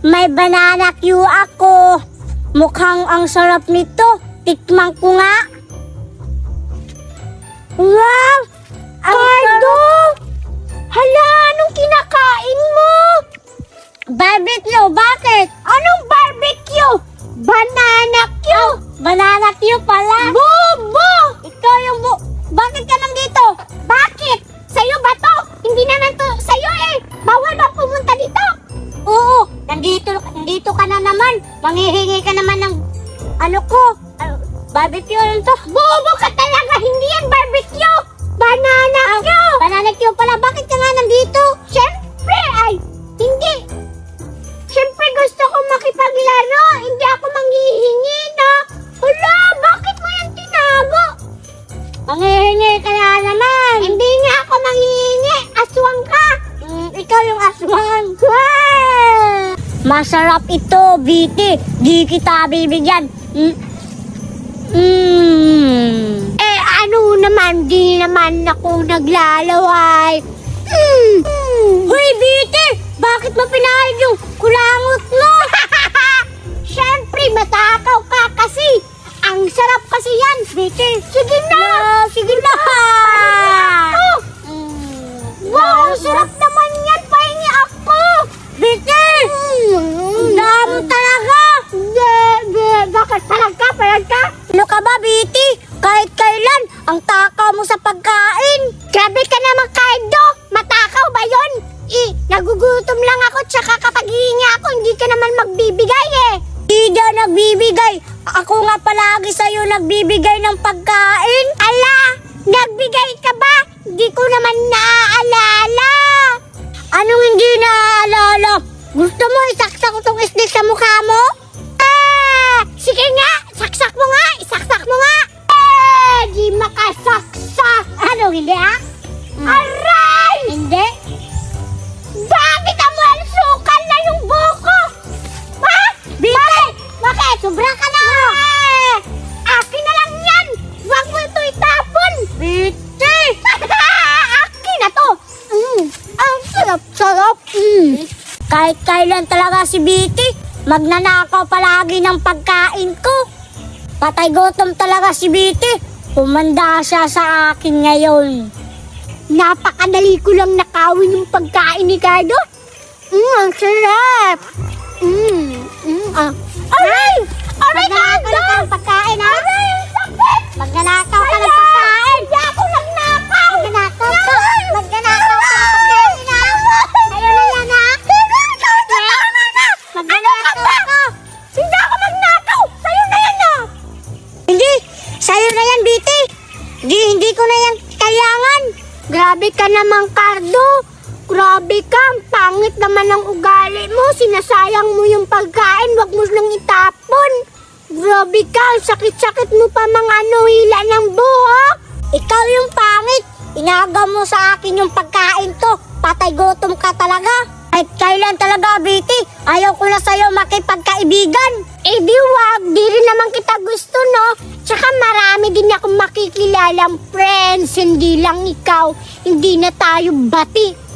may banana Q ako. Mukhang ang sarap nito. Tikman ko nga. Wow! Cardo! Hala, anong kinakain mo? Barbecue, bakit? Anong barbecue? Banana Q! Banana Q pala. Bobo! Ikaw yung Bakit ka nandito? Bakit? Sa'yo ba to? Hindi naman to sa'yo eh. Bawal ba pumunta dito? Oo, nandito ka na naman. Manghihingi ka naman ng barbecue lang to. Bobo ka talaga, hindi yan barbecue. Banana Q! Banana Q pala, bakit ka nga nandito? Siyempre hindi. Siyempre gusto ko makipaglaro, hindi ako manghihingi, no? Hala, bakit mo yan tinago? Manghihingi ka na naman. Hindi nga ako manghihingi, aswang ka. Ikaw yung aswang. Masarap ito, BT. Di kita bibigyan. Ano naman, di naman ako naglalaway. Hoy, BT! Bakit mo pinahid yung kulangot mo? Siyempre, matakaw ka kasi. Ang sarap kasi yan, BT. Sige na! Sige na! Wow, sarap naman yan. Pahingi ako! BT! Damo talaga! Bakit? Palag ka? Ano ka ba, BT? Kahit kailan, ang takaw mo sa pagkain. Grabe ka naman, Cardo. Matakaw ba yun? Nagugutom lang ako, tsaka kapag hihingi ako, hindi ka naman magbibigay eh. Hindi nagbibigay. Ako nga palagi sa'yo nagbibigay ng pagkain. Ala, nagbigay ka ba? Hindi ko naman naaalala. Anong hindi naaalala? Gusto mo isaksak ko tong isda sa mukha mo? Sige nga, saksak mo nga, isaksak mo nga. Di makasaksak. Ano, hindi Aray! Hindi? Bakit ang malsukan na yung buko? Ha? Bakit? Sobra ka na. Akin na lang yan. Huwag mo ito itapon. Biti! Akin na to. Ang sarap-sarap. Kahit kailan talaga si Biti, magnanakaw palagi ng pagkain ko. Patay gutom talaga si Biti. Humanda siya sa akin ngayon. Napakadali ko lang nakawin yung pagkain ni Cardo. Ang sarap. Aray! Magnanakaw ka ng pagkain, ha? Aray, ang sakit! Magnanakaw ka ng pagkain. Hindi ako nagnakaw. Magnanakaw ka ng pagkain, ha? Ayaw na yan, ha? Magnanakaw ka. Hindi ako magnakaw. Sa'yo na yan, ha? Hindi. Sa'yo na yan, Biti. Hindi ko na yan kailangan. Grabe ka naman, Cardo. Grabe ka. Ang pangit naman ang ugali mo. Sinasayang mo yung pagkain. Wag mo lang itapon. Grabe ka. Sakit-sakit mo pa mga hila ng buhok. Ikaw yung pangit. Inaga mo sa akin yung pagkain to. Patay gutom ka talaga. Kahit kailan talaga, Biti. Ayaw ko na sa'yo makipagkaibigan. Eh di wag. Di rin naman kita gusto, no? Tsaka marami din akong makikilalang friends. Hindi lang ikaw. Hindi na tayo bati.